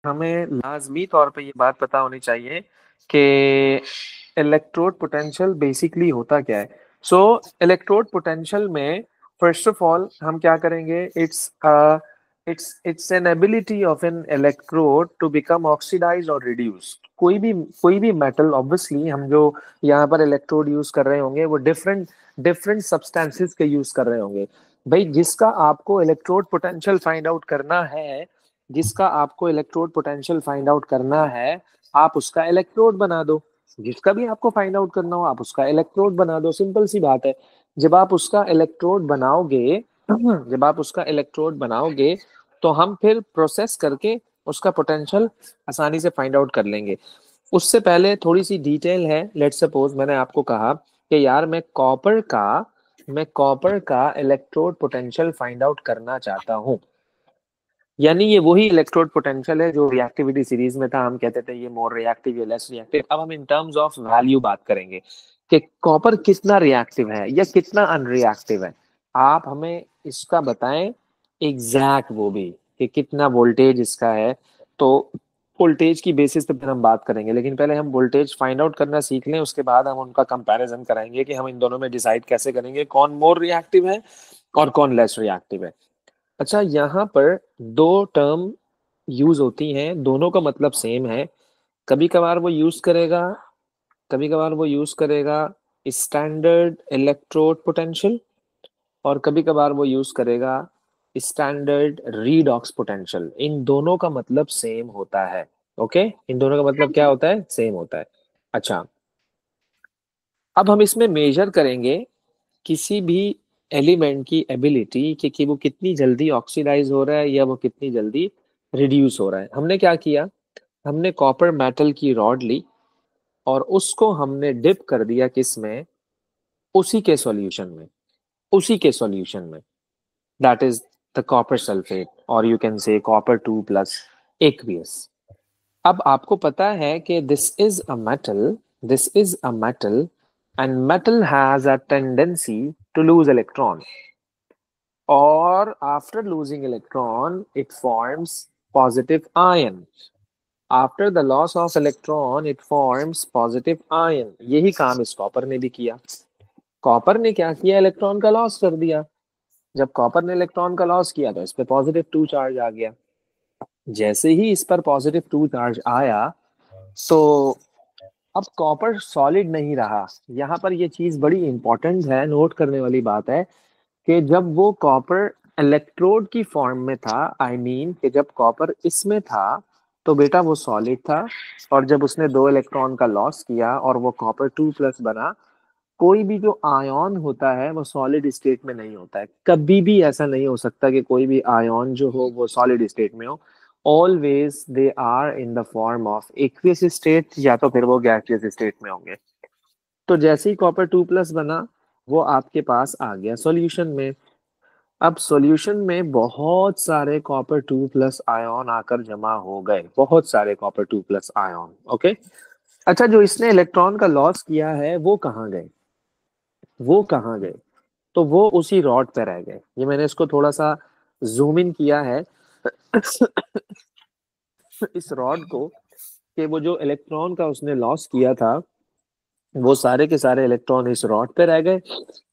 हमें लाजमी तौर पे ये बात पता होनी चाहिए कि इलेक्ट्रोड पोटेंशियल बेसिकली होता क्या है। सो इलेक्ट्रोड पोटेंशियल में फर्स्ट ऑफ ऑल हम क्या करेंगे, it's an ability of an electrode to become oxidise और रिड्यूस। कोई भी मेटल, ऑब्वियसली हम जो यहाँ पर इलेक्ट्रोड यूज कर रहे होंगे वो डिफरेंट डिफरेंट सब्सटेंसेस के यूज कर रहे होंगे। भाई जिसका आपको इलेक्ट्रोड पोटेंशियल फाइंड आउट करना है, जिसका आपको इलेक्ट्रोड पोटेंशियल फाइंड आउट करना है, आप उसका इलेक्ट्रोड बना दो। जिसका भी आपको फाइंड आउट करना हो आप उसका इलेक्ट्रोड बना दो, सिंपल सी बात है। जब आप उसका इलेक्ट्रोड बनाओगे जब आप उसका इलेक्ट्रोड बनाओगे तो हम फिर प्रोसेस करके उसका पोटेंशियल आसानी से फाइंड आउट कर लेंगे। उससे पहले थोड़ी सी डिटेल है। लेट्स सपोज मैंने आपको कहा कि यार मैं कॉपर का इलेक्ट्रोड पोटेंशियल फाइंड आउट करना चाहता हूँ। यानी ये वही इलेक्ट्रोड पोटेंशियल है जो रिएक्टिविटी सीरीज में था। हम कहते थे ये मोर रिएक्टिव या लेस रिएक्टिव। अब हम इन टर्म्स ऑफ वैल्यू बात करेंगे कि कॉपर कितना रिएक्टिव है या कितना अनरिएक्टिव है। आप हमें इसका बताएं एग्जैक्ट, वो भी कि कितना वोल्टेज इसका है। तो वोल्टेज की बेसिस पे फिर हम बात करेंगे, लेकिन पहले हम वोल्टेज फाइंड आउट करना सीख लें, उसके बाद हम उनका कंपैरिजन कराएंगे कि हम इन दोनों में डिसाइड कैसे करेंगे कौन मोर रिएक्टिव है और कौन लेस रिएक्टिव है। अच्छा, यहाँ पर दो टर्म यूज होती हैं, दोनों का मतलब सेम है। कभी कभार वो यूज करेगा कभी कभार वो यूज करेगा स्टैंडर्ड इलेक्ट्रोड पोटेंशियल, और कभी कभार वो यूज करेगा स्टैंडर्ड रीडॉक्स पोटेंशियल। इन दोनों का मतलब सेम होता है। ओके, इन दोनों का हाँ मतलब क्या जी। होता है, सेम होता है। अच्छा, अब हम इसमें मेजर करेंगे किसी भी एलिमेंट की एबिलिटी कि वो कितनी जल्दी ऑक्सीडाइज हो रहा है या वो कितनी जल्दी रिड्यूस हो रहा है। हमने क्या किया, हमने कॉपर मेटल की रॉड ली और उसको हमने डिप कर दिया किसमें, उसी के सॉल्यूशन में, उसी के सॉल्यूशन में, that is the copper sulphate, और you can say copper 2 plus aqueous. अब आपको पता है कि this is a metal and metal has a tendency to lose electron, or after losing electron it forms positive ion. After the loss of electron it forms positive ion। यही काम इस copper ने भी किया। कॉपर ने क्या किया, electron का लॉस कर दिया। जब कॉपर ने इलेक्ट्रॉन का लॉस किया तो इस पे +2 चार्ज आ गया। जैसे ही इस पर +2 चार्ज आया तो अब कॉपर सॉलिड नहीं रहा। यहाँ पर ये चीज बड़ी इंपॉर्टेंट है, नोट करने वाली बात है कि जब वो कॉपर इलेक्ट्रोड की फॉर्म में था, आई मीन कि जब कॉपर इसमें था तो बेटा वो सॉलिड था। और जब उसने 2 इलेक्ट्रॉन का लॉस किया और वो कॉपर 2 प्लस बना, कोई भी जो आयन होता है वो सॉलिड स्टेट में नहीं होता है। कभी भी ऐसा नहीं हो सकता कि कोई भी आयन जो हो वो सॉलिड स्टेट में हो। Always they are in the form of aqueous state, या तो फिर वो गैसियस स्टेट में होंगे। तो जैसे ही कॉपर 2 प्लस बना, वो आपके पास आ गया सॉल्यूशन में। अब सॉल्यूशन में बहुत सारे कॉपर 2 प्लस आयन आकर जमा हो गए, बहुत सारे कॉपर 2 प्लस आयन। ओके, अच्छा, जो इसने इलेक्ट्रॉन का लॉस किया है वो कहाँ गए, वो कहाँ गए, तो वो उसी रॉड पे रह गए। ये मैंने इसको थोड़ा सा जूम इन किया है इस रॉड को, कि वो जो इलेक्ट्रॉन का उसने लॉस किया था वो सारे के सारे इलेक्ट्रॉन इस रॉड पे रह गए,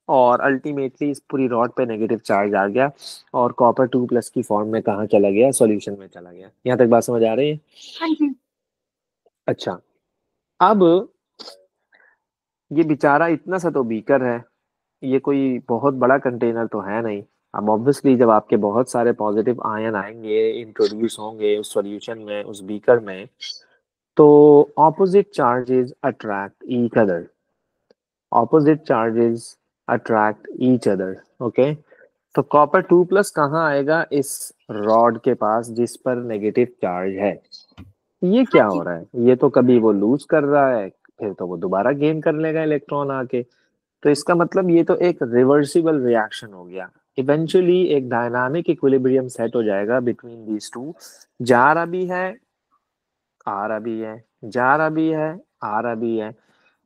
और अल्टीमेटली इस पूरी रॉड पे नेगेटिव चार्ज आ गया और कॉपर 2 प्लस की फॉर्म में कहाँ चला गया, सॉल्यूशन में चला गया। यहाँ तक बात समझ आ रही है। हाँ जी। अच्छा, अब ये बेचारा इतना सा तो बीकर है, ये कोई बहुत बड़ा कंटेनर तो है नहीं। अब ऑब्वियसली जब आपके बहुत सारे पॉजिटिव आयन आएंगे, इंट्रोड्यूस होंगे उस सॉल्यूशन में, उस बीकर में, तो opposite charges attract each other, opposite charges attract each other. Okay, तो कॉपर 2 प्लस कहाँ आएगा, इस रॉड के पास जिस पर नेगेटिव चार्ज है। ये हाँ क्या हो जी। रहा है, ये तो कभी वो लूज कर रहा है, फिर तो वो दोबारा गेन कर लेगा इलेक्ट्रॉन आके। तो इसका मतलब ये तो एक रिवर्सिबल रिएक्शन हो गया। इवेंचुअली एक डायनामिक इक्विलिब्रियम सेट हो जाएगा बिटवीन दीज टू। जा रहा भी है, आ रहा भी है, जा रहा भी है, आ रहा भी है।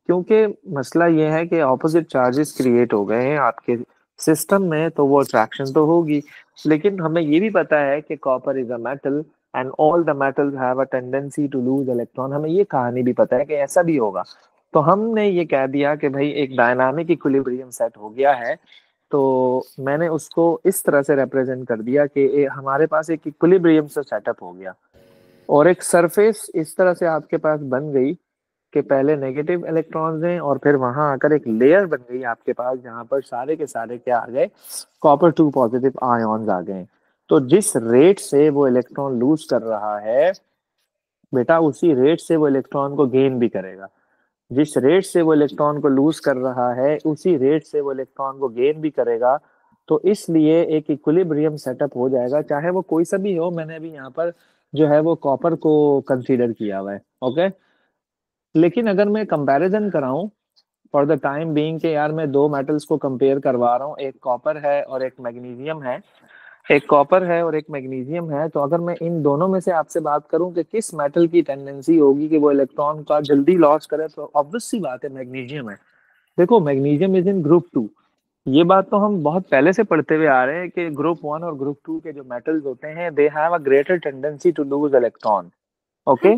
क्योंकि मसला ये है कि ऑपोजिट चार्जेस क्रिएट हो गए हैं आपके सिस्टम में, तो वो अट्रैक्शन तो होगी। लेकिन हमें ये भी पता है कि copper is a metal and all the metals have a tendency to lose electron. हमें ये कहानी भी पता है कि ऐसा भी होगा, तो हमने ये कह दिया कि भाई एक डायनामिक इक्विलिब्रियम सेट हो गया है। तो मैंने उसको इस तरह से रिप्रेजेंट कर दिया कि हमारे पास एक इक्विलिब्रियम से सेटअप हो गया, और एक सरफेस इस तरह से आपके पास बन गई कि पहले नेगेटिव इलेक्ट्रॉन्स हैं और फिर वहां आकर एक लेयर बन गई आपके पास जहां पर सारे के सारे क्या आ गए, कॉपर 2 पॉजिटिव आयॉन्स आ गए। तो जिस रेट से वो इलेक्ट्रॉन लूज कर रहा है बेटा, उसी रेट से वो इलेक्ट्रॉन को गेन भी करेगा। जिस रेट से वो इलेक्ट्रॉन को लूज कर रहा है उसी रेट से वो इलेक्ट्रॉन को गेन भी करेगा। तो इसलिए एक इक्विलिब्रियम सेटअप हो जाएगा, चाहे वो कोई सा भी हो। मैंने अभी यहाँ पर जो है वो कॉपर को कंसीडर किया हुआ है, ओके। लेकिन अगर मैं कंपैरिजन कराऊं फॉर द टाइम बीइंग के यार मैं दो मेटल्स को कंपेयर करवा रहा हूँ, एक कॉपर है और एक मैग्नीशियम है, एक कॉपर है और एक मैग्नीशियम है, तो अगर मैं इन दोनों में से आपसे बात करूं कि किस मेटल की टेंडेंसी होगी कि वो इलेक्ट्रॉन का जल्दी लॉस करे, तो ऑब्वियस सी बात है मैग्नीशियम है। देखो मैग्नीशियम इज इन ग्रुप 2। ये बात तो हम बहुत पहले से पढ़ते हुए आ रहे हैं कि ग्रुप 1 और ग्रुप 2 के जो मेटल्स होते हैं they have a greater tendency to lose electron, okay.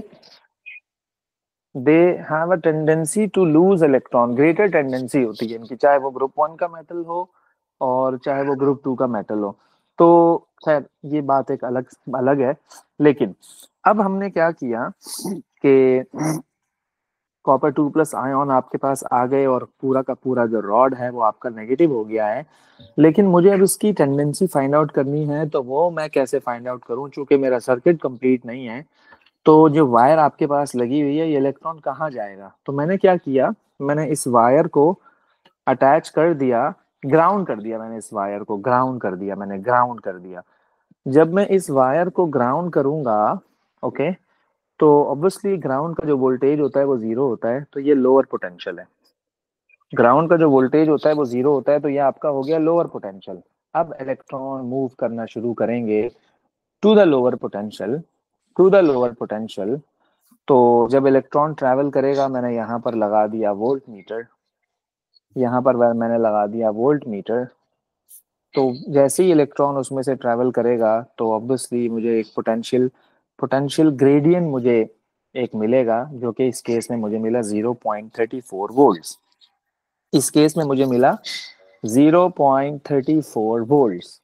They have a tendency to lose electron, greater tendency होती है इनकी, चाहे वो ग्रुप 1 का मेटल हो और चाहे वो ग्रुप 2 का मेटल हो। तो खैर ये बात एक अलग अलग है। लेकिन अब हमने क्या किया कि कॉपर 2 प्लस आयन आपके पास आ गए और पूरा का पूरा जो रॉड है वो आपका नेगेटिव हो गया है। लेकिन मुझे अब इसकी टेंडेंसी फाइंड आउट करनी है, तो वो मैं कैसे फाइंड आउट करूं, चूंकि मेरा सर्किट कंप्लीट नहीं है। तो जो वायर आपके पास लगी हुई है ये इलेक्ट्रॉन कहाँ जाएगा, तो मैंने क्या किया, मैंने इस वायर को अटैच कर दिया, ग्राउंड कर दिया। मैंने इस वायर को ग्राउंड कर दिया, मैंने ग्राउंड कर दिया। जब मैं इस वायर को ग्राउंड करूंगा, ओके, तो ऑब्वियसली ग्राउंड का जो वोल्टेज होता है वो जीरो होता है, तो ये लोअर पोटेंशियल है। ग्राउंड का जो वोल्टेज होता है वो जीरो होता है, तो ये आपका हो गया लोअर पोटेंशियल। अब इलेक्ट्रॉन मूव करना शुरू करेंगे to the lower potential, to the lower potential. तो जब इलेक्ट्रॉन ट्रैवल करेगा, मैंने यहाँ पर लगा दिया वोल्ट मीटर, यहाँ पर मैंने लगा दिया वोल्ट मीटर। तो जैसे ही इलेक्ट्रॉन उसमें से ट्रैवल करेगा तो ऑब्वियसली मुझे एक पोटेंशियल पोटेंशियल ग्रेडियंट मुझे एक मिलेगा, जो कि इस केस में मुझे मिला 0.34 वोल्ट्स। इस केस में मुझे मिला 0.34 वोल्ट्स।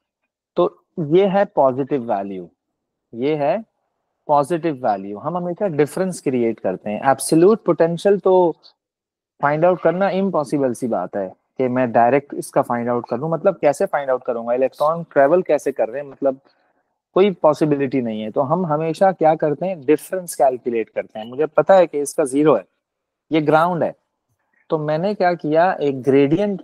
तो ये है पॉजिटिव वैल्यू, ये है पॉजिटिव वैल्यू। हम हमेशा डिफरेंस क्रिएट करते हैं। एब्सोल्यूट पोटेंशियल तो फाइंड आउट करना इम्पॉसिबल सी बात है कि मैं डायरेक्ट इसका फाइंड आउट कर लूं। मतलब कैसे फाइंड आउट करूंगा, इलेक्ट्रॉन ट्रेवल कैसे कर रहे हैं, मतलब कोई पॉसिबिलिटी नहीं है। तो हम हमेशा क्या करते हैं, डिफरेंस कैलकुलेट करते हैं। मुझे पता है कि इसका जीरो है, ये ग्राउंड है, तो मैंने क्या किया, एक ग्रेडियंट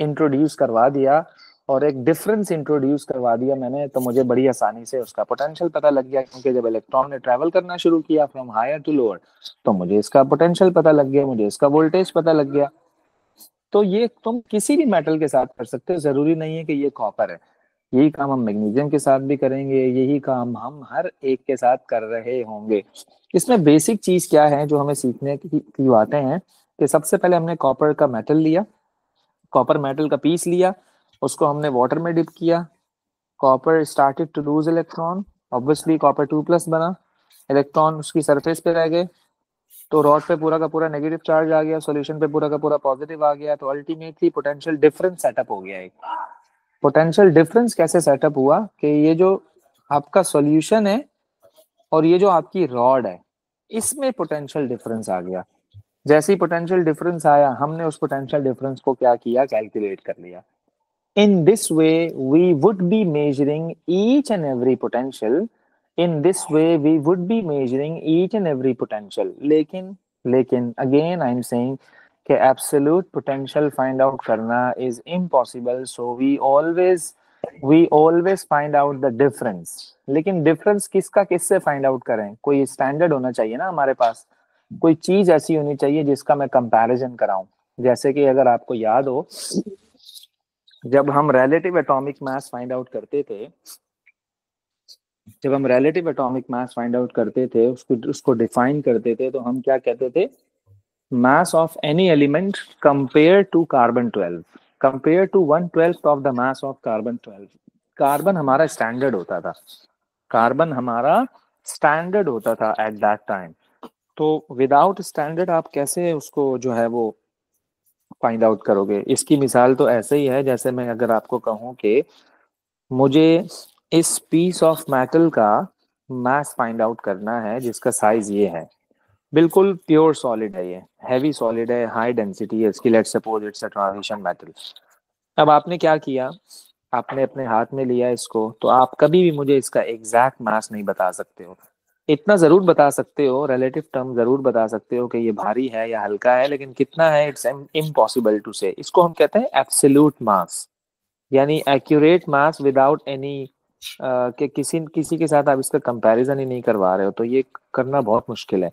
इंट्रोड्यूस करवा दिया और एक डिफरेंस इंट्रोड्यूस करवा दिया मैंने। तो मुझे बड़ी आसानी से उसका पोटेंशियल पता लग गया, क्योंकि जब इलेक्ट्रॉन ने ट्रैवल करना शुरू किया फ्रॉम हायर टू लोअर, तो मुझे इसका पोटेंशियल पता लग गया, मुझे इसका वोल्टेज पता लग गया। तो ये तुम किसी भी मेटल के साथ कर सकते हो, जरूरी नहीं है कि ये कॉपर है। यही काम हम मैग्नीशियम के साथ भी करेंगे, यही काम हम हर एक के साथ कर रहे होंगे। इसमें बेसिक चीज क्या है जो हमें सीखने की बातें हैं, कि सबसे पहले हमने कॉपर का मेटल लिया, कॉपर मेटल का पीस लिया, उसको हमने वाटर में डिप किया। Copper started to lose electron, obviously copper 2 plus बना, इलेक्ट्रॉन उसकी सरफेस पे रह गए, तो रॉड पे पूरा का पूरा नेगेटिव चार्ज आ गया, सॉल्यूशन पे पूरा का पूरा पॉजिटिव आ गया। तो अल्टीमेटली पोटेंशियल डिफरेंस सेटअप हो गया। एक पोटेंशियल डिफरेंस कैसे सेटअप हुआ कि ये जो आपका सॉल्यूशन है और ये जो आपकी रॉड है, इसमें पोटेंशियल डिफरेंस आ गया। जैसे ही पोटेंशियल डिफरेंस आया, हमने उस पोटेंशियल डिफरेंस को क्या किया, कैलकुलेट कर लिया। In this way, we would be measuring each and every potential. In this way, we would be measuring each and every potential. लेकिन again I'm saying कि absolute potential find out करना is impossible. So we always find out the difference. लेकिन difference किसका किससे find out करें, कोई standard होना चाहिए ना हमारे पास, कोई चीज ऐसी होनी चाहिए जिसका मैं कंपैरिजन कराऊं। जैसे कि अगर आपको याद हो, जब हम relative atomic mass find out करते थे, जब हम relative atomic mass find out करते थे, उसको डिफाइन करते थे, तो हम क्या कहते थे, mass of any element compare to carbon 12, compare to 1/12 of the mass of carbon 12। Carbon हमारा स्टैंडर्ड होता था, कार्बन हमारा स्टैंडर्ड होता था एट दैट टाइम। तो विदाउट स्टैंडर्ड आप कैसे उसको जो है वो फाइंड आउट करोगे? इसकी मिसाल तो ऐसे ही है जैसे मैं अगर आपको कहूँ कि मुझे इस पीस ऑफ मेटल का मास फाइंड आउट करना है जिसका साइज ये है, बिल्कुल प्योर सॉलिड है, ये हैवी सॉलिड है, हाई डेंसिटी है इसकी, let's suppose it's a transition metal. अब आपने क्या किया, आपने अपने हाथ में लिया इसको, तो आप कभी भी मुझे इसका एग्जैक्ट मास नहीं बता सकते हो। इतना जरूर बता सकते हो, रिलेटिव टर्म जरूर बता सकते हो कि ये भारी है या हल्का है, लेकिन कितना है इट्स इम्पॉसिबल टू से। इसको हम कहते हैं एब्सोल्यूट मास, यानी एक्यूरेट मास विदाउट एनी कि किसी किसी के साथ आप इसका कंपैरिजन ही नहीं करवा रहे हो, तो ये करना बहुत मुश्किल है।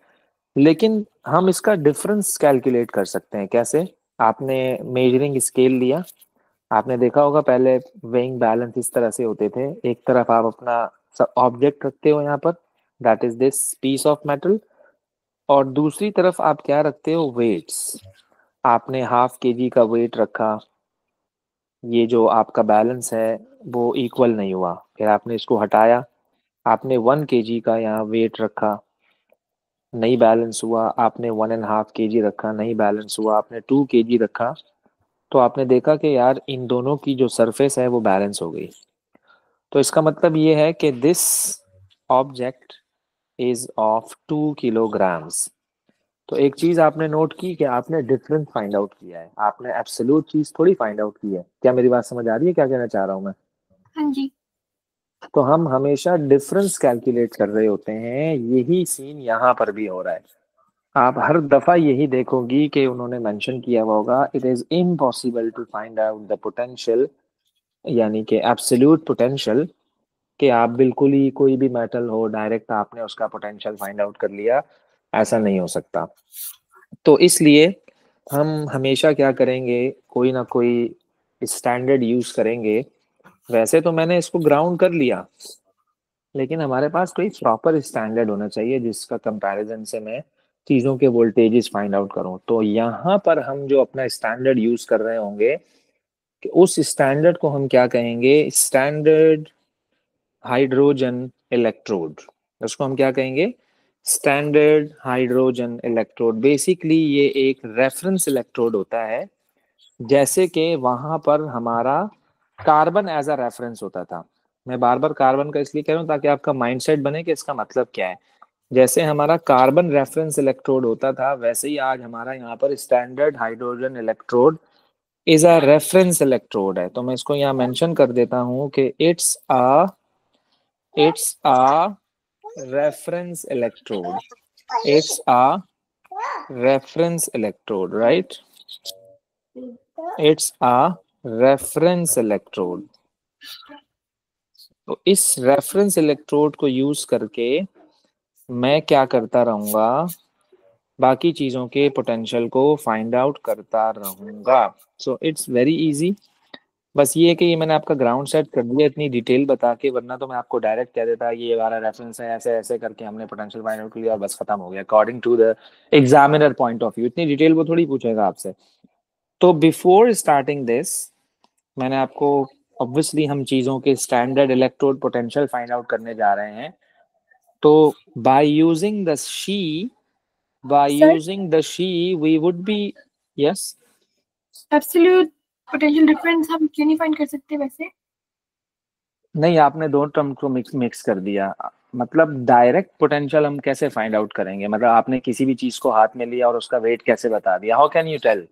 लेकिन हम इसका डिफरेंस कैलकुलेट कर सकते हैं। कैसे? आपने मेजरिंग स्केल लिया, आपने देखा होगा पहले वेइंग बैलेंस इस तरह से होते थे, एक तरफ आप अपना ऑब्जेक्ट रखते हो यहाँ पर, that is this piece of metal, और दूसरी तरफ आप क्या रखते हो, वेट्स। आपने हाफ केजी का वेट रखा, ये जो आपका बैलेंस है वो इक्वल नहीं हुआ, फिर आपने इसको हटाया, आपने 1 केजी का यहाँ वेट रखा, नहीं बैलेंस हुआ, आपने 1.5 केजी रखा, नहीं बैलेंस हुआ, आपने 2 केजी रखा, तो आपने देखा कि यार इन दोनों की जो सरफेस है वो बैलेंस हो गई। तो इसका मतलब ये है कि this object is of 2 kilograms. तो एक चीज आपने नोट की कि आपने डिफरेंस फाइंड आउट किया है, आपने एब्सोल्यूट चीज थोड़ी फाइंड आउट की है। क्या मेरी बात समझ आ रही है, क्या कहना चाह रहा हूँ मैं? हाँ जी। तो हम हमेशा डिफरेंस कैलकुलेट कर रहे होते हैं, यही सीन यहाँ पर भी हो रहा है। आप हर दफा यही देखोगी कि उन्होंने मेंशन किया हुआ होगा, it is impossible to find out the potential, यानी कि एब्सोल्यूट पोटेंशियल, कि आप बिल्कुल ही कोई भी मेटल हो डायरेक्ट आपने उसका पोटेंशियल फाइंड आउट कर लिया, ऐसा नहीं हो सकता। तो इसलिए हम हमेशा क्या करेंगे, कोई ना कोई स्टैंडर्ड यूज करेंगे। वैसे तो मैंने इसको ग्राउंड कर लिया, लेकिन हमारे पास कोई प्रॉपर स्टैंडर्ड होना चाहिए जिसका कंपैरिजन से मैं चीज़ों के वोल्टेजेस फाइंड आउट करूं। तो यहाँ पर हम जो अपना स्टैंडर्ड यूज कर रहे होंगे, कि उस स्टैंडर्ड को हम क्या कहेंगे, स्टैंडर्ड हाइड्रोजन इलेक्ट्रोड। उसको हम क्या कहेंगे, स्टैंडर्ड हाइड्रोजन इलेक्ट्रोड। बेसिकली ये एक रेफरेंस इलेक्ट्रोड होता है, जैसे कि वहां पर हमारा कार्बन एज अ रेफरेंस होता था। मैं बार बार कार्बन का इसलिए कह रहा हूँ ताकि आपका माइंडसेट बने कि इसका मतलब क्या है। जैसे हमारा कार्बन रेफरेंस इलेक्ट्रोड होता था, वैसे ही आज हमारा यहाँ पर standard hydrogen electrode is a reference electrode है। तो मैं इसको यहाँ मेंशन कर देता हूँ कि it's a reference electrode, it's a reference electrode, right? It's a reference electrode. तो इस रेफरेंस इलेक्ट्रोड को यूज करके मैं क्या करता रहूंगा, बाकी चीजों के पोटेंशियल को फाइंड आउट करता रहूंगा। So it's very easy. बस ये है कि ये मैंने आपका ग्राउंड सेट कर दिया इतनी डिटेल बता के, वरना तो मैं आपको डायरेक्ट कह देता ये हमारा रेफरेंस है, ऐसे ऐसे करके हमने पोटेंशियल फाइंड आउट किया और बस खत्म हो गया according to the examiner point of view. इतनी डिटेल वो थोड़ी पूछेगा आपसे। तो बिफोर स्टार्टिंग दिस मैंने आपको, ऑब्वियसली हम चीजों के standard electrode potential find out करने जा रहे हैं। तो by using the she, by sir, using the she we would be, yes, absolute potential difference हम क्यों नहीं फाइंड कर सकते वैसे? नहीं आपने दो टर्म को मिक्स मिक्स कर दिया। मतलब डायरेक्ट पोटेंशियल हम कैसे फाइंड आउट करेंगे, मतलब आपने किसी भी चीज को हाथ में लिया और उसका वेट कैसे बता दिया, हाउ कैन यू टेल?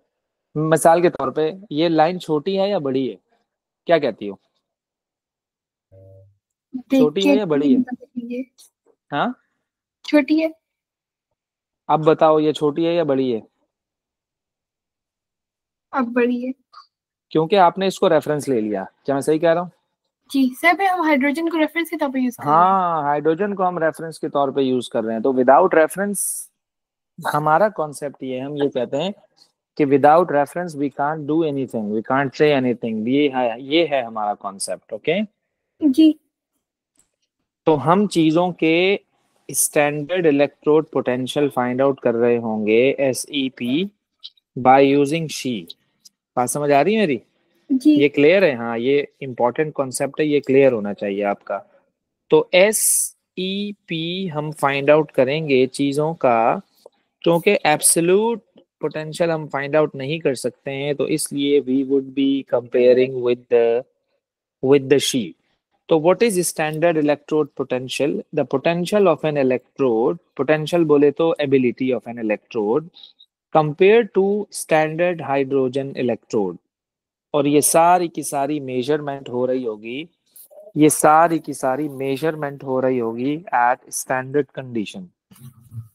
मिसाल के तौर पे ये लाइन छोटी है या बड़ी है, क्या कहती हो? देख छोटी है के या बड़ी है? बता दीजिए। हाँ, छोटी है। अब बताओ ये छोटी है या बड़ी है? अब बड़ी है। क्योंकि आपने इसको रेफरेंस ले लिया, क्या मैं सही कह रहा हूँ? जी सर, पे हम हाइड्रोजन को रेफरेंस के तौर पे यूज कर रहे हैं। हाँ, हाइड्रोजन को हम रेफरेंस के तौर पे यूज कर रहे हैं। तो विदाउट रेफरेंस हमारा कॉन्सेप्ट ये है, हम ये कहते हैं कि without reference we can't do anything, we can't say anything. ये है हमारा कॉन्सेप्ट, ओके? जी। तो हम चीजों के standard electrode potential find out कर रहे होंगे, SEP, बाय यूजिंग शी। बात समझ आ रही है मेरी? जी। ये क्लियर है? हाँ, ये इंपॉर्टेंट कॉन्सेप्ट है, ये क्लियर होना चाहिए आपका। तो एस ई हम फाइंड आउट करेंगे चीज़ों का, क्योंकि एब्सोल्यूट पोटेंशियल हम फाइंड आउट नहीं कर सकते हैं, तो इसलिए we would be comparing with the sheet. So what is standard electrode potential? The potential of an electrode, potential बोले तो ability of an electrode compared to standard hydrogen electrode. और ये सारी की सारी मेजरमेंट हो रही होगी, ये सारी की सारी मेजरमेंट हो रही होगी एट स्टैंडर्ड कंडीशन,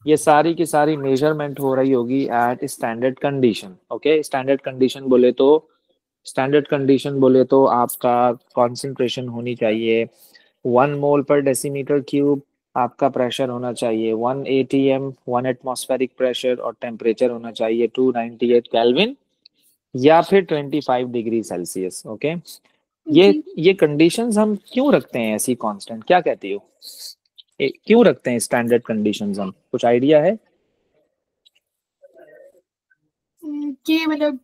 ये सारी की सारी मेजरमेंट हो रही होगी at standard condition. Okay, standard condition बोले तो आपका कॉन्सेंट्रेशन होनी चाहिए 1 मोल पर डेसीमीटर क्यूब, आपका प्रेशर होना चाहिए 1 atm 1 एटमॉस्फेरिक प्रेशर, और टेम्परेचर होना चाहिए 298 केल्विन या फिर 25 डिग्री सेल्सियस। ओके, ये जी ये कंडीशंस हम क्यों रखते हैं ऐसी कांस्टेंट, क्या कहती हो? क्यों रखते हैं स्टैंडर्ड कंडीशंस हम, कुछ आइडिया है? कि मतलब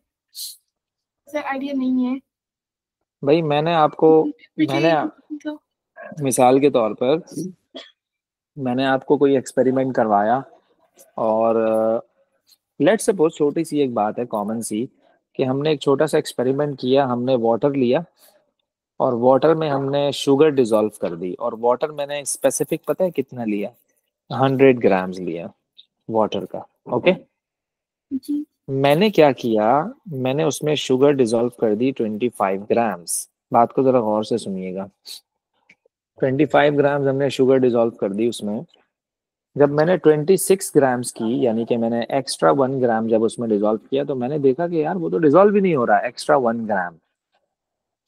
सर आइडिया नहीं है भाई मैंने मुझे तो। मिसाल के तौर पर मैंने आपको कोई एक्सपेरिमेंट करवाया, और लेट्स सपोज छोटी सी एक बात है कॉमन सी, कि हमने एक छोटा सा एक्सपेरिमेंट किया, हमने वाटर लिया और वाटर में हमने शुगर डिसॉल्व कर दी, और वाटर मैंने स्पेसिफिक पता है कितना लिया, 100 ग्राम्स लिया वाटर का। ओके, जी मैंने क्या किया, मैंने उसमें शुगर डिसॉल्व कर दी 25 ग्राम्स। बात को जरा गौर से सुनिएगा, 25 ग्राम्स हमने शुगर डिसॉल्व कर दी उसमें। जब मैंने 26 ग्राम्स की, यानी कि मैंने एक्स्ट्रा 1 ग्राम जब उसमें डिसॉल्व किया, तो मैंने देखा कि यार वो तो डिसॉल्व ही नहीं हो रहा एक्स्ट्रा 1 ग्राम,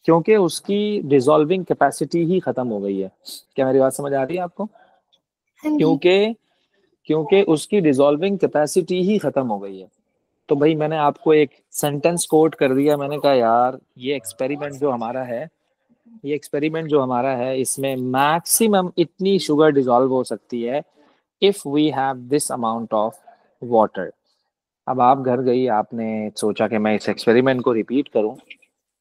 क्योंकि उसकी डिसॉल्विंग कैपेसिटी ही खत्म हो गई है। क्या मेरी बात समझ आ रही है आपको? हाँ जी क्योंकि क्योंकि उसकी डिसॉल्विंग कैपेसिटी ही खत्म हो गई है। तो भाई मैंने आपको एक सेंटेंस कोट कर दिया, मैंने कहा यार ये एक्सपेरिमेंट जो हमारा है इसमें मैक्सिमम इतनी शुगर डिसॉल्व हो सकती है if we have this amount of water. अब आप घर गई, आपने सोचा कि मैं इस एक्सपेरिमेंट को रिपीट करूं।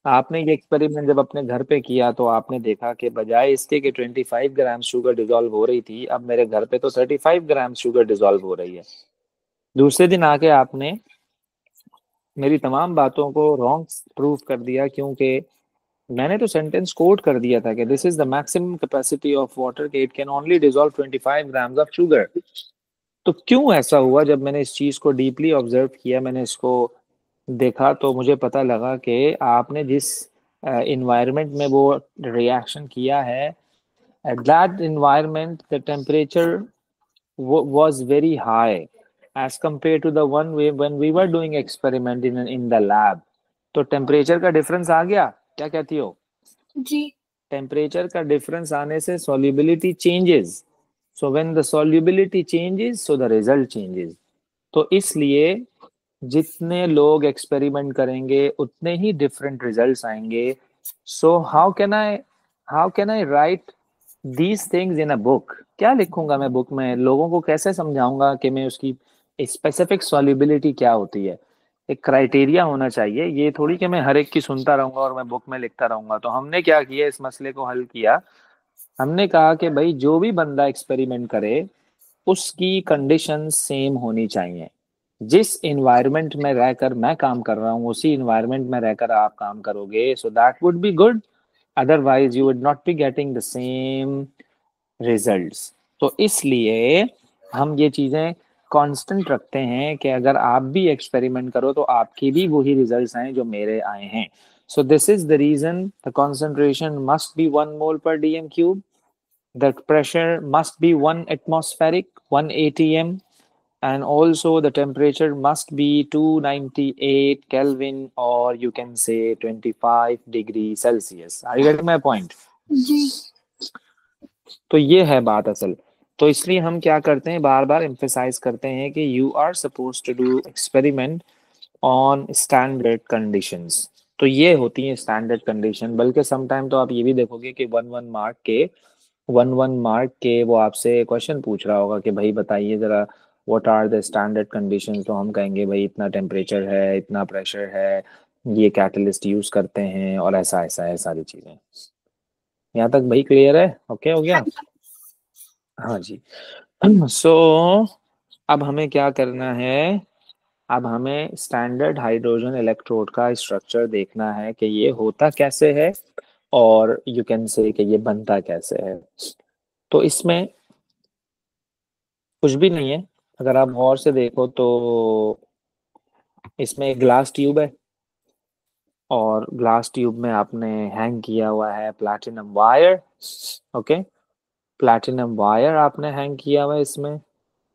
आपने ये एक्सपेरिमेंट जब अपने घर पे किया तो आपने देखा कि बजाय इसके कि 25 ग्राम शुगर डिसॉल्व हो रही थी, अब मेरे घर पे तो 35 ग्राम शुगर डिसॉल्व हो रही है। दूसरे दिन आके आपने मेरी तमाम बातों को रॉन्ग प्रूव कर दिया, क्योंकि मैंने तो सेंटेंस कोट कर दिया था कि this is the maximum capacity of water, कि it can only dissolve 25 grams of sugar. तो क्यों ऐसा हुआ? जब मैंने इस चीज को डीपली ऑब्जर्व किया, मैंने इसको देखा, तो मुझे पता लगा कि आपने जिस इन्वायरमेंट में वो रिएक्शन किया है, at that environment the temperature was very high as compared to the one when we were doing experiment in the lab। तो टेम्परेचर का डिफरेंस आ गया, क्या कहती हो? जी टेम्परेचर का डिफरेंस आने से solubility changes, so when the solubility changes so the result changes। तो इसलिए जितने लोग एक्सपेरिमेंट करेंगे उतने ही डिफरेंट रिजल्ट्स आएंगे। So how can I right these things in a book? क्या लिखूंगा मैं बुक में? लोगों को कैसे समझाऊंगा कि मैं उसकी स्पेसिफिक सॉल्युबिलिटी क्या होती है? एक क्राइटेरिया होना चाहिए, ये थोड़ी कि मैं हर एक की सुनता रहूंगा और मैं बुक में लिखता रहूंगा। तो हमने क्या किया, इस मसले को हल किया। हमने कहा कि भाई जो भी बंदा एक्सपेरिमेंट करे उसकी कंडीशन सेम होनी चाहिए। जिस इन्वायरमेंट में रहकर मैं काम कर रहा हूँ उसी इन्वायरमेंट में रहकर आप काम करोगे, so that would be good, otherwise you would not be getting the same results. तो इसलिए हम ये चीजें कांस्टेंट रखते हैं कि अगर आप भी एक्सपेरिमेंट करो तो आपके भी वही रिजल्ट्स आए जो मेरे आए हैं। So this is the reason the concentration must be 1 mole per dm cube, the pressure must be 1 atmospheric 1 atm, and also the temperature must be 298 Kelvin, or you can say 25 degree Celsius। Are you getting my point? जी तो ये है बात असल। तो इसलिए हम क्या करते हैं, बार बार एम्फेसाइज करते हैं कि you are suppose to do experiment on standard conditions. तो ये होती है स्टैंडर्ड कंडीशन। बल्कि समटाइम तो आप ये भी देखोगे कि वन वन मार्क के वो आपसे क्वेश्चन पूछ रहा होगा कि भाई बताइए जरा what are the standard conditions. तो हम कहेंगे भाई इतना टेम्परेचर है, इतना प्रेशर है, ये कैटलिस्ट यूज करते हैं, और ऐसा ऐसा है सारी चीजें। यहाँ तक भाई क्लियर है? ओके हो हाँ गया? जी हाँ जी। सो अब हमें क्या करना है, अब हमें स्टैंडर्ड हाइड्रोजन इलेक्ट्रोड का स्ट्रक्चर देखना है कि ये होता कैसे है और यू कैन से कि ये बनता कैसे है। तो इसमें कुछ भी नहीं है, अगर आप गौर से देखो तो इसमें एक ग्लास ट्यूब है और ग्लास ट्यूब में आपने हैंग किया हुआ है platinum wire. Okay, platinum wire आपने हैंग किया हुआ है इसमें,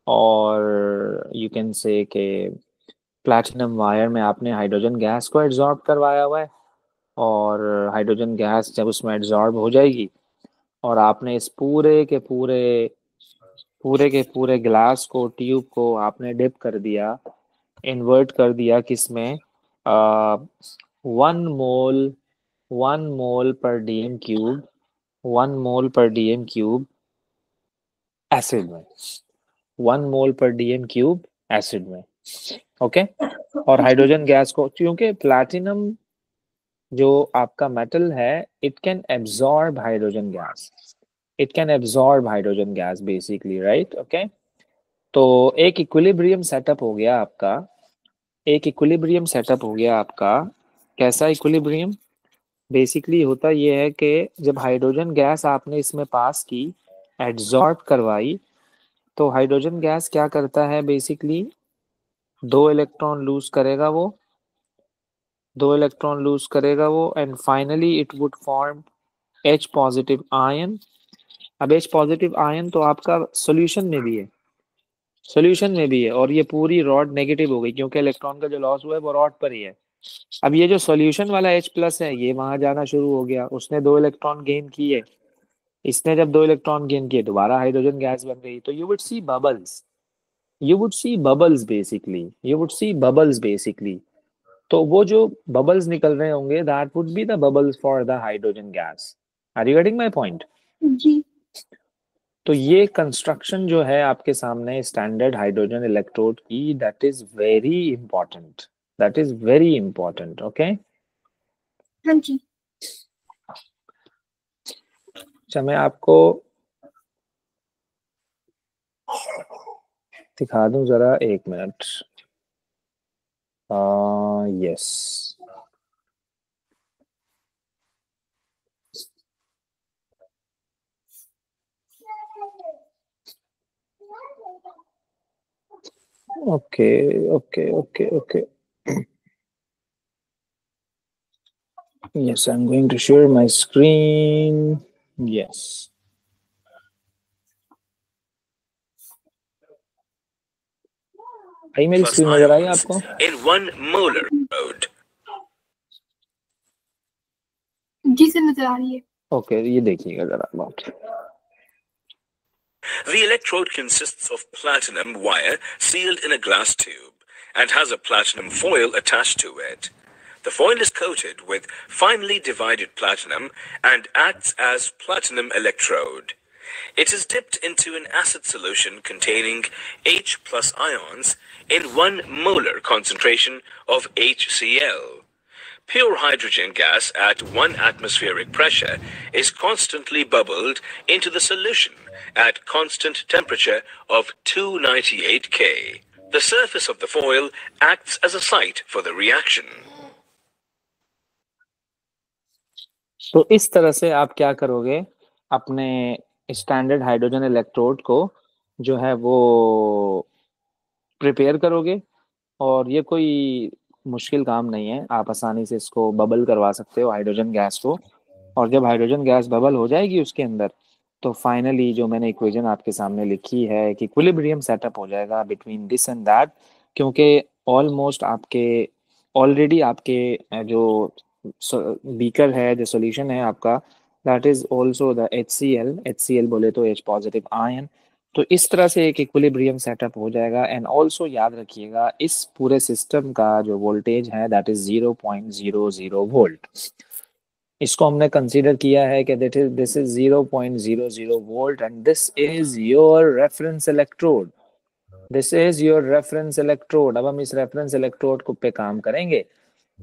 और यू कैन से कि प्लैटिनम वायर में आपने हाइड्रोजन गैस को एब्जॉर्ब करवाया हुआ है, और हाइड्रोजन गैस जब उसमें एब्जॉर्ब हो जाएगी और आपने इस पूरे के पूरे ग्लास को, ट्यूब को आपने डिप कर दिया, इन्वर्ट कर दिया किसमें, 1 मोल, 1 मोल पर डीएम क्यूब, 1 मोल पर डीएम क्यूब एसिड में, 1 मोल पर डीएम क्यूब एसिड में। ओके, और हाइड्रोजन गैस को, क्योंकि प्लैटिनम जो आपका मेटल है, it can absorb hydrogen gas, it can absorb hydrogen gas basically, right. Okay, तो एक इक्विलिब्रियम सेटअप हो गया आपका, एक इक्विलिब्रियम सेटअप हो गया आपका। कैसा इक्विलिब्रियम? बेसिकली होता ये है कि जब हाइड्रोजन गैस आपने इसमें पास की, एड्जॉर्ब करवाई, तो हाइड्रोजन गैस क्या करता है बेसिकली, 2 इलेक्ट्रॉन लूज करेगा वो, 2 इलेक्ट्रॉन लूज करेगा वो, and finally it would form H positive ion. अब H पॉजिटिव आयन तो आपका सोल्यूशन में भी है, सोल्यूशन में भी है, और ये पूरी रॉड नेगेटिव हो गई क्योंकि इलेक्ट्रॉन का जो लॉस हुआ है वो रॉड पर ही है। अब ये जो सॉल्यूशन वाला H प्लस है, ये वहां जाना शुरू हो गया, उसने 2 इलेक्ट्रॉन गेन किए, इसने जब 2 इलेक्ट्रॉन गेन किए दोबारा हाइड्रोजन गैस बन गई, तो you would see bubbles, you would see bubbles basically, you would see bubbles basically. तो वो जो बबल्स निकल रहे होंगे, that would be the bubbles for the hydrogen gas. Are you getting my point? जी। तो ये कंस्ट्रक्शन जो है आपके सामने स्टैंडर्ड हाइड्रोजन इलेक्ट्रोड की, that is very important, that is very important. Okay, हाँ जी। अच्छा मैं आपको दिखा दूं जरा, 1 minute. Yes, okay okay okay okay, yes, I'm going to share my screen. Yes, आई मेरी plus स्क्रीन नजर आई ions आपको? in 1 molar electrode. जी से नजर आ रही है। ओके, ये देखिएगा जरा बात। The electrode consists of platinum wire sealed in a glass tube and has a platinum foil attached to it. The foil is coated with finely divided platinum and acts as platinum electrode. It is dipped into an acid solution containing H plus ions in 1 molar concentration of HCl. Pure hydrogen gas at 1 atmospheric pressure is constantly bubbled into the solution at constant temperature of 298 K. The surface of the foil acts as a site for the reaction. तो इस तरह से आप क्या करोगे, अपने standard hydrogen electrode को जो है वो प्रिपेयर करोगे, और ये कोई मुश्किल काम नहीं है, आप आसानी से इसको बबल करवा सकते हो हाइड्रोजन गैस को। और जब हाइड्रोजन गैस बबल हो जाएगी उसके अंदर, तो फाइनली जो मैंने इक्वेशन आपके सामने लिखी है कि इक्विलिब्रियम सेटअप हो जाएगा बिटवीन दिस एंड दैट, क्योंकि ऑलमोस्ट आपके ऑलरेडी आपके जो बीकर है, जो सॉल्यूशन है आपका, that is also the HCl, HCl बोले तो H पॉजिटिव आयन। तो इस तरह से एक इक्विलिब्रियम सेटअप हो जाएगा। एंड ऑल्सो याद रखिएगा, इस पूरे सिस्टम का जो वोल्टेज है दैट इज 0.00 वोल्ट। इसको हमने कंसीडर किया है कि this is 0.00 volt, and this is your reference electrode, this is your reference electrode. अब हम इस रेफरेंस इलेक्ट्रोड को पे काम करेंगे,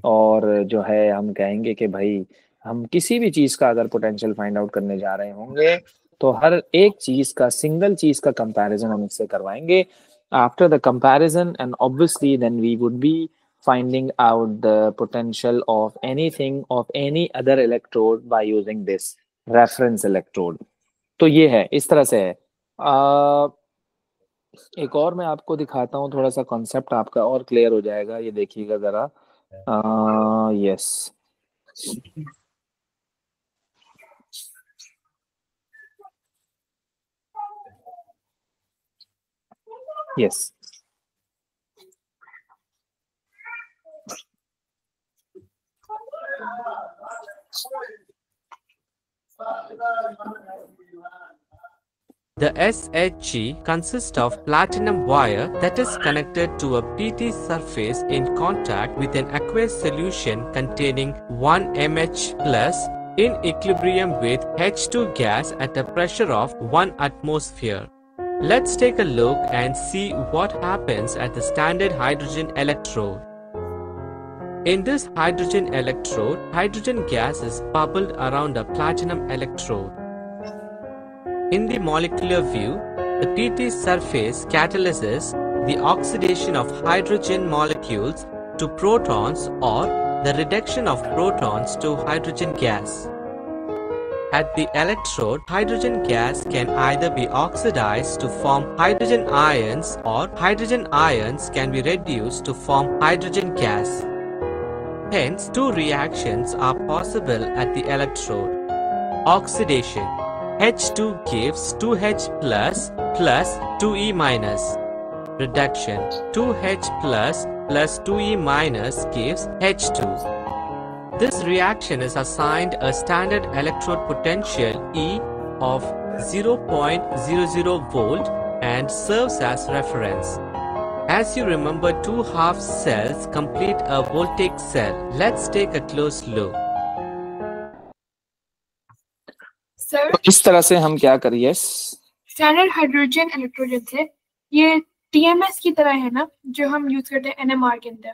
और जो है हम कहेंगे कि भाई हम किसी भी चीज का अगर पोटेंशियल फाइंड आउट करने जा रहे होंगे, तो हर एक चीज का, सिंगल चीज का कंपैरिजन हम इससे करवाएंगे. After the comparison and obviously then we would be finding out the potential of anything of any other electrode by using this reference electrode. तो ये है, इस तरह से है. एक और मैं आपको दिखाता हूँ, थोड़ा सा कॉन्सेप्ट आपका और क्लियर हो जाएगा. ये देखिएगा जरा. Yes, yes. The SHG consists of platinum wire that is connected to a PT surface in contact with an aqueous solution containing 1 mH plus in equilibrium with H2 gas at a pressure of 1 atmosphere. Let's take a look and see what happens at the standard hydrogen electrode. In this hydrogen electrode, hydrogen gas is bubbled around a platinum electrode. In the molecular view, the PT surface catalyzes the oxidation of hydrogen molecules to protons or the reduction of protons to hydrogen gas. At the electrode, hydrogen gas can either be oxidized to form hydrogen ions or hydrogen ions can be reduced to form hydrogen gas. Hence, two reactions are possible at the electrode. Oxidation. H2 gives 2H plus 2E minus. Reduction. 2H plus 2E minus gives H2. This reaction is assigned a standard electrode potential E of 0.00 volt and serves as reference. As you remember, two half cells complete a voltaic cell. Let's take a close look. Sir, इस तरह से हम क्या करिए, standard hydrogen electrode जो थे ये TMS की तरह है ना, जो हम यूज करते हैं एनएमआर के अंदर,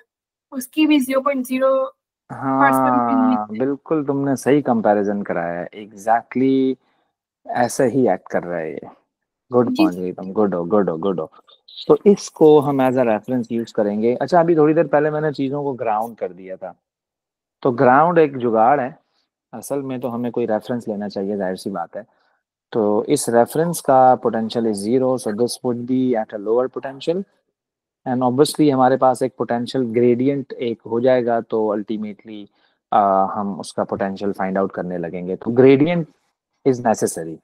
उसकी भी 0.0. हाँ बिल्कुल, तुमने सही कंपैरिजन कराया है. एग्जैक्टली ऐसे ही एक्ट कर रहा है ये. गुड पॉइंट गई तुम. गुड हो. तो इसको हम एज अ रेफरेंस यूज करेंगे. अच्छा, अभी थोड़ी देर पहले मैंने चीजों को ग्राउंड कर दिया था. तो ग्राउंड एक जुगाड़ है. असल में तो हमें कोई रेफरेंस लेना चाहिए, जाहिर सी बात है. तो इस रेफरेंस का potential is 0, so this would be at a lower potential and obviously हमारे पास एक पोटेंशियल ग्रेडियंट एक हो जाएगा. तो अल्टीमेटली हम उसका पोटेंशियल फाइंड आउट करने लगेंगे. तो gradient is necessary,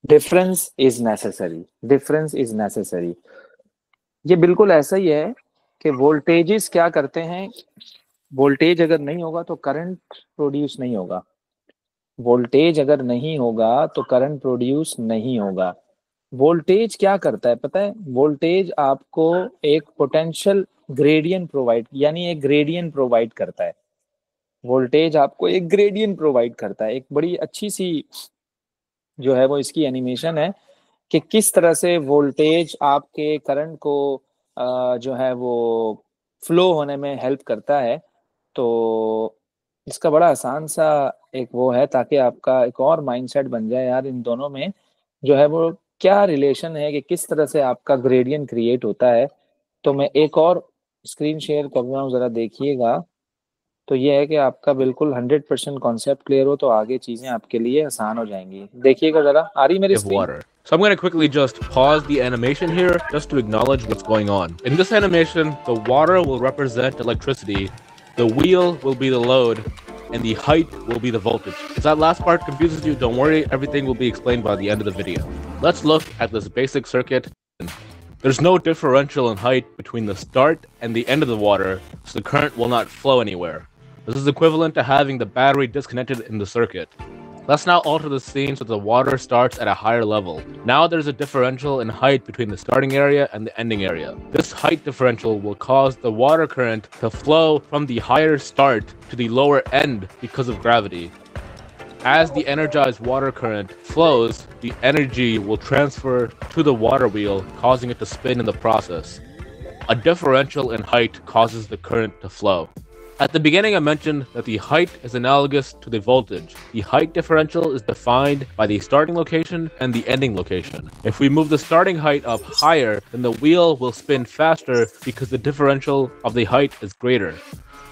difference is necessary. ये बिल्कुल ऐसा ही है कि वोल्टेजेस क्या करते हैं. वोल्टेज अगर नहीं होगा तो करंट प्रोड्यूस नहीं होगा. वोल्टेज अगर नहीं होगा तो करंट प्रोड्यूस नहीं होगा. वोल्टेज क्या करता है पता है? वोल्टेज आपको एक पोटेंशियल ग्रेडियंट प्रोवाइड, यानी एक ग्रेडियंट प्रोवाइड करता है. वोल्टेज आपको एक ग्रेडियंट प्रोवाइड करता है. एक बड़ी अच्छी सी जो है वो इसकी एनिमेशन है कि किस तरह से वोल्टेज आपके करंट को जो है वो फ्लो होने में हेल्प करता है. तो इसका बड़ा आसान सा एक वो है, ताकि आपका एक और माइंडसेट बन जाए यार इन दोनों में जो है वो क्या रिलेशन है, कि किस तरह से आपका ग्रेडियंट क्रिएट होता है. तो मैं एक और स्क्रीन शेयर कर रहा हूँ, जरा देखिएगा. तो ये है कि आपका बिल्कुल 100% कॉन्सेप्ट क्लियर हो तो आगे चीजें आपके लिए आसान हो जाएंगी. देखिएगा जरा, आ रही मेरी screen? So I'm going to quickly just pause the animation here just to acknowledge what's going on. In this animation, the water will represent electricity, the wheel will be the load, and the height will be the voltage. If that last part confuses you, don't worry, everything will be explained by the end of the video. Let's look at this basic circuit. There's no differential in height between the start and the end of the water, so the current will not flow anywhere. This is equivalent to having the battery disconnected in the circuit. Let's now alter the scene so the water starts at a higher level. Now there's a differential in height between the starting area and the ending area. This height differential will cause the water current to flow from the higher start to the lower end because of gravity. As the energized water current flows, the energy will transfer to the water wheel, causing it to spin in the process. A differential in height causes the current to flow. At the beginning, I mentioned that the height is analogous to the voltage. The height differential is defined by the starting location and the ending location. If we move the starting height up higher, then the wheel will spin faster because the differential of the height is greater.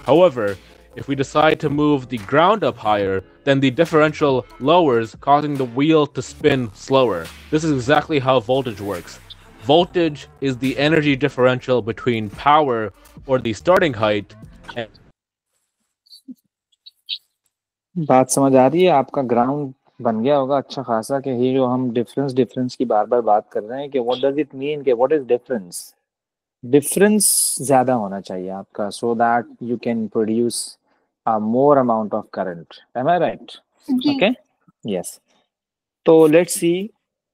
However, if we decide to move the ground up higher, then the differential lowers, causing the wheel to spin slower. This is exactly how voltage works. Voltage is the energy differential between power or the starting height and बात समझ आ रही है? आपका ground बन गया होगा अच्छा खासा कि ये जो हम डिफरेंस की बार बार बात कर रहे हैं कि व्हाट डज इट मीन कि व्हाट इज डिफरेंस ज्यादा होना चाहिए आपका so that you can produce a more amount of current. Am I right? जी Okay. Yes. तो let's see.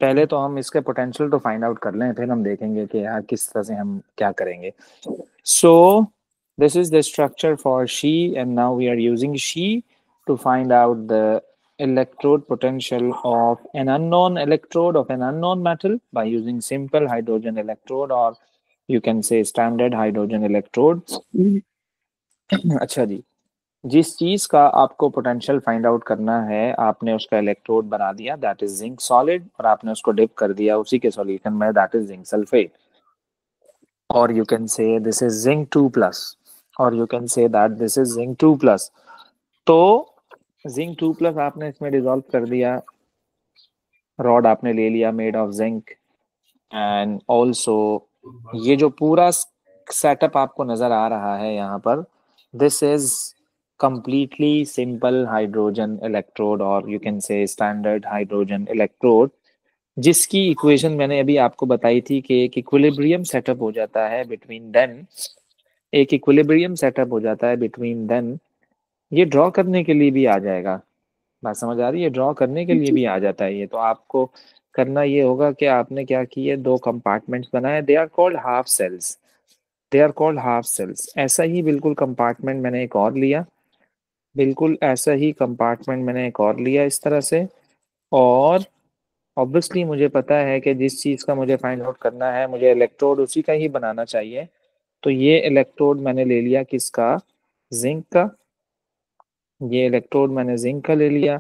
पहले तो हम इसके पोटेंशियल तो फाइंड आउट कर लें, फिर हम देखेंगे कि यार किस तरह से हम क्या करेंगे. So this is the structure for She, and now we are using She to find out the electrode potential of an unknown electrode of an unknown metal by using simple hydrogen electrode, or you can say standard hydrogen electrode. अच्छा जी, जिस चीज का आपको potential find out करना है, आपने उसका electrode बना दिया, दैट इज जिंक सॉलिड, और आपने उसको डिप कर दिया उसी के सॉल्यूशन में, दैट इज जिंक सल्फेट, और यू कैन से दिस इज जिंक 2+, और you can say that this is zinc 2+. तो जिंक 2+ आपने इसमें डिसॉल्व कर दिया, रॉड आपने ले लिया made of zinc, and also ये जो पूरा सेटअप आपको नजर आ रहा है यहाँ पर, this is completely simple hydrogen electrode, or you can say standard hydrogen electrode, जिसकी इक्वेशन मैंने अभी आपको बताई थी कि एक इक्विलिब्रियम सेटअप हो जाता है बिटवीन देन, ये ड्रॉ करने के लिए भी आ जाएगा. बात समझ आ रही है? ड्रॉ करने के लिए भी आ जाता है ये. तो आपको करना ये होगा कि आपने क्या किया, 2 कंपार्टमेंट्स बनाए, they are called half cells. ऐसा ही बिल्कुल कंपार्टमेंट मैंने एक और लिया, इस तरह से, और ऑब्वियसली मुझे पता है कि जिस चीज़ का मुझे फाइंड आउट करना है, मुझे इलेक्ट्रोड उसी का ही बनाना चाहिए. तो ये इलेक्ट्रोड मैंने ले लिया किसका, जिंक का. ये इलेक्ट्रोड मैंने जिंक का ले लिया,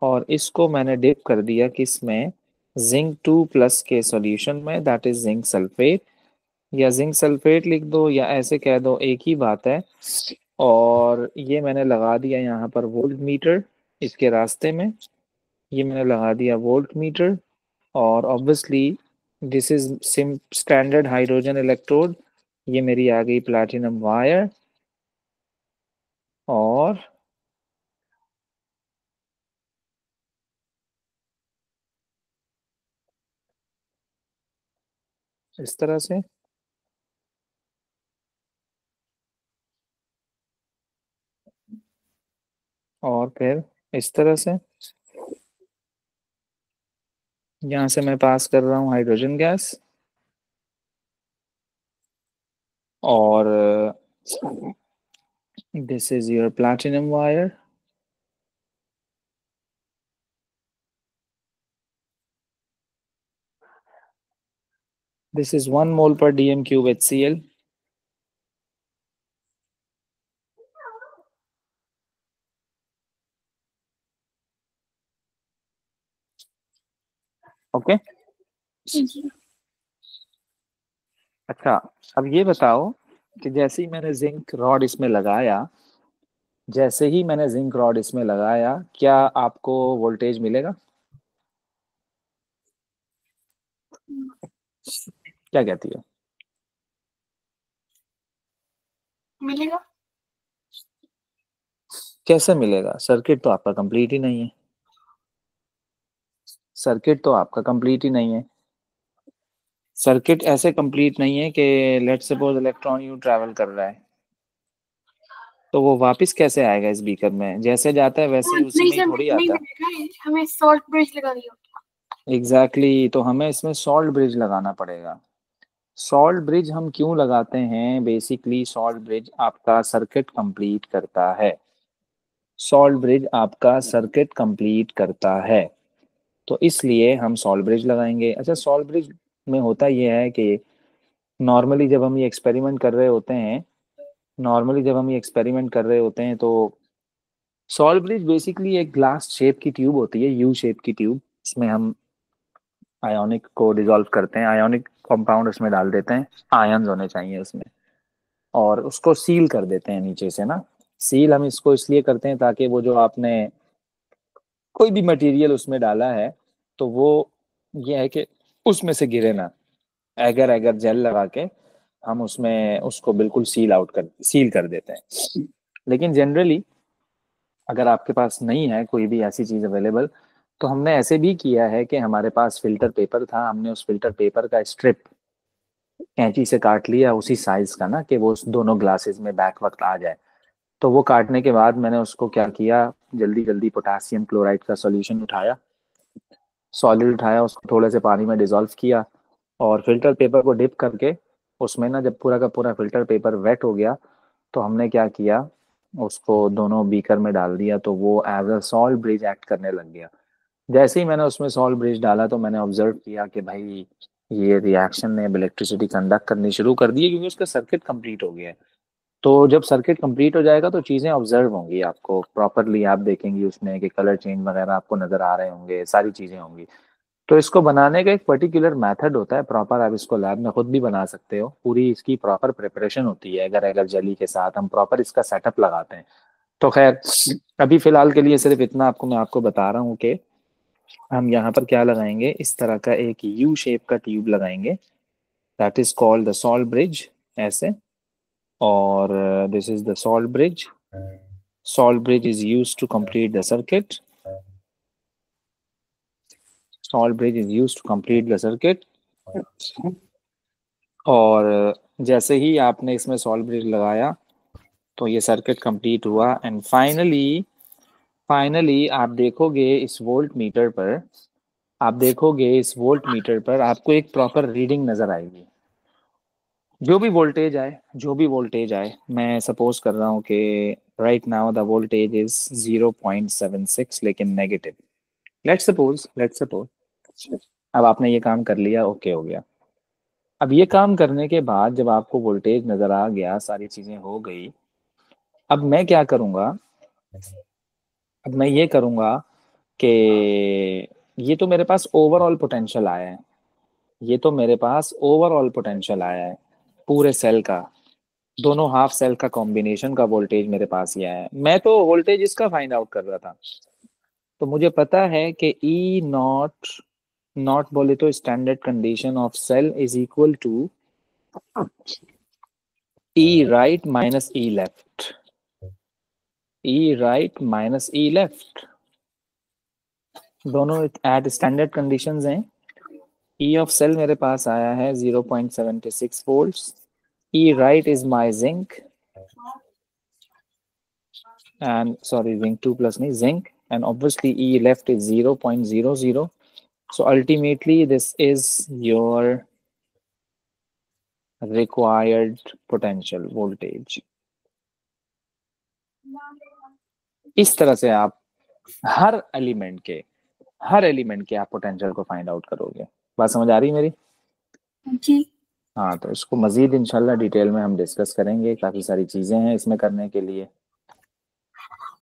और इसको मैंने डिप कर दिया किसमें, जिंक 2+ के सॉल्यूशन में, दैट इज जिंक सल्फेट, या जिंक सल्फेट लिख दो या ऐसे कह दो, एक ही बात है. और ये मैंने लगा दिया यहाँ पर वोल्ट मीटर, इसके रास्ते में ये मैंने लगा दिया वोल्ट मीटर, और obviously this is standard hydrogen electrode. ये मेरी आ गई प्लैटिनम वायर, और इस तरह से, और फिर इस तरह से, यहाँ से मैं पास कर रहा हूँ हाइड्रोजन गैस, और this is your platinum wire, this is 1 mole per dm cube HCl. Okay. अच्छा, अब ये बताओ कि जैसे ही मैंने जिंक रॉड इसमें लगाया, क्या आपको वोल्टेज मिलेगा? क्या कहती हो? मिलेगा. कैसे मिलेगा? सर्किट तो आपका कंप्लीट ही नहीं है. सर्किट ऐसे कंप्लीट नहीं है कि लेट्स सपोज इलेक्ट्रॉन यूं ट्रैवल कर रहा है, तो वो वापस कैसे आएगा इस बीकर में? जैसे जाता है वैसे ही उसी में थोड़ी आता है. हमें सॉल्ट ब्रिज लगानी होगी. एग्जैक्टली. तो हमें इसमें सॉल्ट ब्रिज लगाना पड़ेगा. सॉल्ट ब्रिज हम क्यों लगाते हैं? बेसिकली सॉल्ट ब्रिज आपका सर्किट कंप्लीट करता है, तो इसलिए हम सॉल्ट ब्रिज लगाएंगे. अच्छा, सॉल्ट ब्रिज में होता यह है कि नॉर्मली जब हम ये एक्सपेरिमेंट कर रहे होते हैं नॉर्मली जब हम ये एक्सपेरिमेंट कर रहे होते हैं तो सॉल्ट ब्रिज बेसिकली एक ग्लास शेप की ट्यूब होती है, यू शेप की ट्यूब। इसमें हम आयोनिक को डिसॉल्व करते हैं, आयोनिक कंपाउंड उसमें डाल देते हैं, आयन्स होने चाहिए उसमें, और उसको सील कर देते हैं नीचे से ना। सील हम इसको इसलिए करते हैं ताकि वो जो आपने कोई भी मटेरियल उसमें डाला है तो वो ये है कि उसमें से गिरे ना। एगर एगर जेल लगा के हम उसमें उसको बिल्कुल सील कर देते हैं। लेकिन जनरली अगर आपके पास नहीं है कोई भी ऐसी चीज अवेलेबल, तो हमने ऐसे भी किया है कि हमारे पास फिल्टर पेपर था, हमने उस फिल्टर पेपर का स्ट्रिप कैंची से काट लिया उसी साइज का ना, कि वो उस दोनों ग्लासेस में बैक वक्त आ जाए। तो वो काटने के बाद मैंने उसको क्या किया, जल्दी जल्दी पोटेशियम क्लोराइड का सॉल्यूशन उठाया, सॉलिड उठाया, उसको थोड़े से पानी में डिसॉल्व किया और फिल्टर पेपर को डिप करके उसमें ना, जब पूरा का पूरा फिल्टर पेपर वेट हो गया तो हमने क्या किया, उसको दोनों बीकर में डाल दिया, तो वो as a salt bridge act करने लग गया। जैसे ही मैंने उसमें सॉल्ट ब्रिज डाला तो मैंने ऑब्जर्व किया कि भाई ये रिएक्शन ने इलेक्ट्रिसिटी कंडक्ट करनी शुरू कर दी है, क्योंकि उसका सर्किट कंप्लीट हो गया है। तो जब सर्किट कंप्लीट हो जाएगा तो चीज़ें ऑब्जर्व होंगी, आपको प्रॉपरली आप देखेंगी उसमें कि कलर चेंज वगैरह आपको नज़र आ रहे होंगे, सारी चीज़ें होंगी। तो इसको बनाने का एक पर्टिकुलर मेथड होता है प्रॉपर, आप इसको लैब में खुद भी बना सकते हो, पूरी इसकी प्रॉपर प्रिपरेशन होती है। अगर अगर जेली के साथ हम प्रॉपर इसका सेटअप लगाते हैं तो खैर अभी फिलहाल के लिए सिर्फ इतना आपको मैं आपको बता रहा हूँ कि हम यहाँ पर क्या लगाएंगे, इस तरह का एक यू शेप का ट्यूब लगाएंगे, that is called the salt bridge, ऐसे। और this is the salt bridge. Salt bridge is used to complete the circuit. Salt bridge is used to complete the circuit. और जैसे ही आपने इसमें सॉल्ट ब्रिज लगाया तो ये सर्किट कंप्लीट हुआ, एंड फाइनली आप देखोगे इस वोल्ट मीटर पर, आप देखोगे इस वोल्ट मीटर पर आपको एक प्रॉपर रीडिंग नजर आएगी। जो भी वोल्टेज आए, मैं सपोज कर रहा हूँ कि right now the voltage is 0.76 लेकिन नेगेटिव, लेट्स सपोज। अब आपने ये काम कर लिया, ओके हो गया। अब ये काम करने के बाद जब आपको वोल्टेज नजर आ गया, सारी चीजें हो गई, अब मैं क्या करूंगा, अब मैं ये करूंगा कि ये तो मेरे पास ओवरऑल पोटेंशियल आया है, ये तो मेरे पास ओवरऑल पोटेंशियल आया है पूरे सेल का, दोनों हाफ सेल का कॉम्बिनेशन का वोल्टेज मेरे पास ही आया है। मैं तो वोल्टेज इसका फाइंड आउट कर रहा था, तो मुझे पता है कि ई नॉट बोले तो standard condition of cell is equal to E right minus E left, E right minus E left, दोनों एट स्टैंडर्ड कंडीशंस हैं। ई ऑफ सेल मेरे पास आया है 0.76 volts, E right is my zinc, and sorry, zinc 2 plus me zinc, and obviously E left is 0.00. So ultimately this is your required potential voltage. इस तरह से आप हर element के आप पोटेंशियल को फाइंड आउट करोगे। बात समझ आ रही है मेरी? जी। हाँ, तो इसको मजीद इंशाल्लाह डिटेल में हम डिस्कस करेंगे, काफ़ी सारी चीज़ें हैं इसमें करने के लिए।